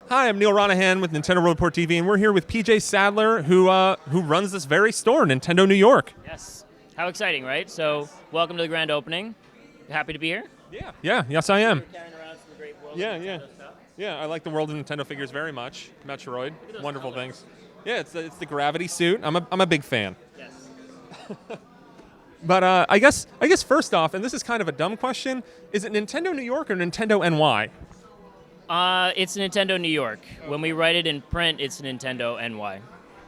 Hi, I'm Neil Ronahan with Nintendo World Report TV, and we're here with PJ Sadler, who runs this very store, Nintendo New York. Yes. How exciting, right? So, welcome to the grand opening. Happy to be here. Yeah, yes I am. We're carrying around some great world Yeah, of yeah. Nintendo stuff. Yeah, I like the world of Nintendo figures very much. Metroid, Look at those wonderful colors. things. Yeah, it's the gravity suit. I'm a big fan. Yes. But I guess first off, and this is kind of a dumb question, is it Nintendo New York or Nintendo NY? It's Nintendo New York. When we write it in print, it's Nintendo NY.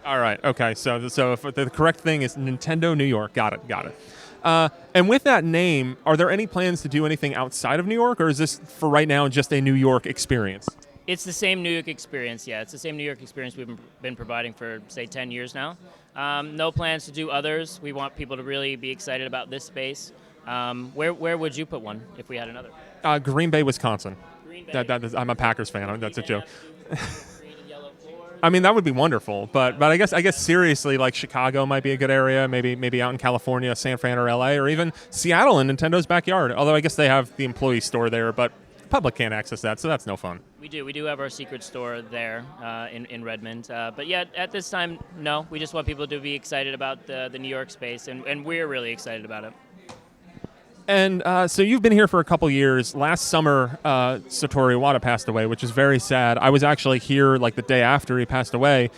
All right. Okay. So if the correct thing is Nintendo New York. Got it. And with that name, are there any plans to do anything outside of New York, or is this for right now just a New York experience? It's the same New York experience, yeah. It's the same New York experience we've been providing for, say, 10 years now. No plans to do others. We want people to really be excited about this space. Where would you put one if we had another? Green Bay, Wisconsin. Green Bay. I'm a Packers fan. That's a joke. Green and yellow floor. I mean, that would be wonderful, but I guess seriously, like Chicago might be a good area. Maybe out in California, San Fran or LA, or even Seattle in Nintendo's backyard. Although I guess they have the employee store there, but the public can't access that, so that's no fun. We do have our secret store there in Redmond. But yeah, at this time, no. We just want people to be excited about the New York space, and we're really excited about it. And so you've been here for a couple years. Last summer, Satoru Iwata passed away, which is very sad. I was actually here like the day after he passed away,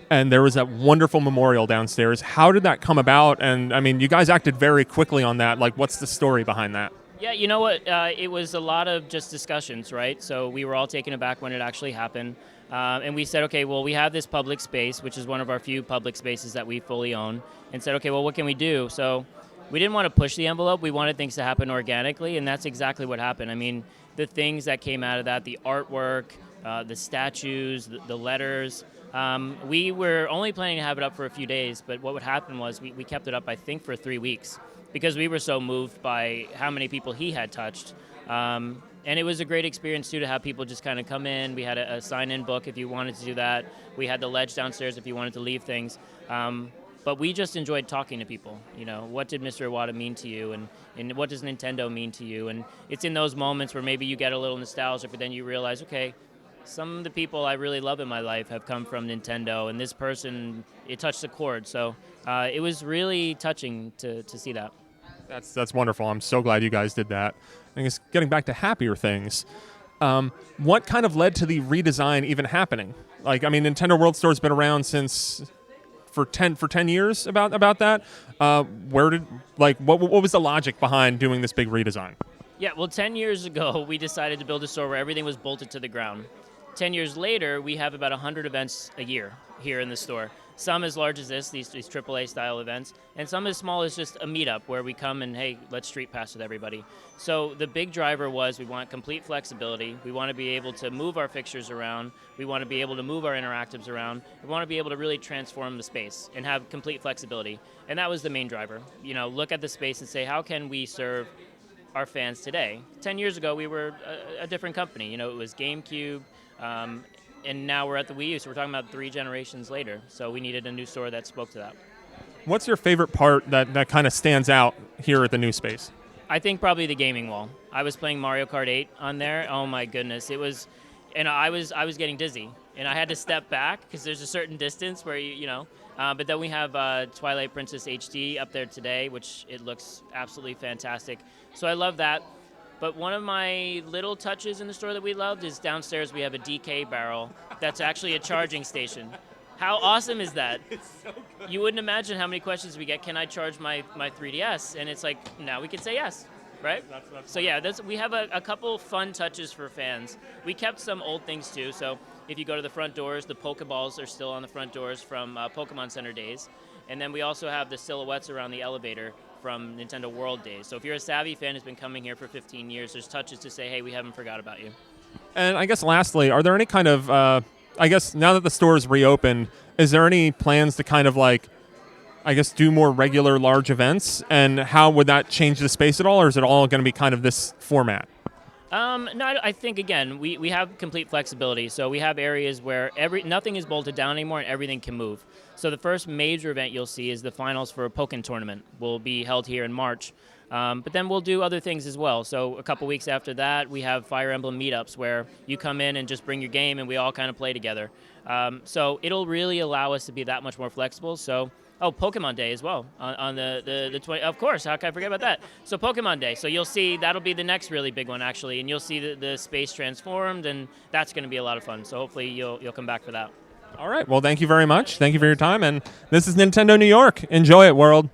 and there was that wonderful memorial downstairs. How did that come about? And I mean, you guys acted very quickly on that. Like, what's the story behind that? Yeah, you know what? It was a lot of just discussions, right? So we were all taken aback when it actually happened. And we said, okay, well, we have this public space, which is one of our few public spaces that we fully own, and said, okay, well, what can we do? So we didn't want to push the envelope. We wanted things to happen organically, and that's exactly what happened. I mean, the things that came out of that, the artwork, the statues, the letters, we were only planning to have it up for a few days, but what would happen was we kept it up, I think, for 3 weeks because we were so moved by how many people he had touched. And it was a great experience, too, to have people just kind of come in. We had a sign-in book if you wanted to do that. We had the ledge downstairs if you wanted to leave things. But we just enjoyed talking to people. You know, what did Mr. Iwata mean to you, and what does Nintendo mean to you? And it's in those moments where maybe you get a little nostalgic, but then you realize, okay, some of the people I really love in my life have come from Nintendo, and this person, it touched a chord. So it was really touching to see that. That's wonderful. I'm so glad you guys did that. I guess getting back to happier things, what kind of led to the redesign even happening? Like, I mean, Nintendo World Store's been around for 10 years about that. What was the logic behind doing this big redesign? Yeah, well, 10 years ago, we decided to build a store where everything was bolted to the ground. 10 years later, we have about 100 events a year here in the store. Some as large as these AAA style events, and some as small as just a meetup where we come and, hey, let's street pass with everybody. So the big driver was we want complete flexibility. We want to be able to move our fixtures around. We want to be able to move our interactives around. We want to be able to really transform the space and have complete flexibility. And that was the main driver. You know, look at the space and say, how can we serve our fans today? 10 years ago, we were a different company. You know, it was GameCube, and now we're at the Wii U, so we're talking about 3 generations later. So we needed a new store that spoke to that. What's your favorite part that kind of stands out here at the new space? I think probably the gaming wall. I was playing Mario Kart 8 on there. Oh my goodness, it was, and I was getting dizzy, and I had to step back because there's a certain distance where you know. But then we have Twilight Princess HD up there today, which it looks absolutely fantastic. So I love that. But one of my little touches in the store that we loved is downstairs we have a DK barrel that's actually a charging station. How awesome is that? It's so good. You wouldn't imagine how many questions we get. Can I charge my 3DS? And it's like, now we can say yes, right? That's So yeah, we have a couple fun touches for fans. We kept some old things too. So if you go to the front doors, the Pokeballs are still on the front doors from Pokemon Center days. And then we also have the silhouettes around the elevator from Nintendo World days. So if you're a savvy fan who's been coming here for 15 years, there's touches to say, hey, we haven't forgot about you. And I guess lastly, are there any kind of, I guess now that the store is reopened, is there any plans to kind of like, I guess, do more regular large events? And how would that change the space at all, or is it all going to be kind of this format? No, I think, again, we have complete flexibility. So we have areas where nothing is bolted down anymore and everything can move. So the first major event you'll see is the finals for a Pokken tournament will be held here in March. But then we'll do other things as well. So a couple weeks after that, we have Fire Emblem meetups where you come in and just bring your game and we all kind of play together. So it'll really allow us to be that much more flexible. So, Pokemon Day as well on the 20. Of course, how can I forget about that? So Pokemon Day. So you'll see that'll be the next really big one actually, and you'll see the space transformed, and that's going to be a lot of fun. So hopefully you'll come back for that. All right. Well, thank you very much. Thank you for your time. And this is Nintendo New York. Enjoy it, world.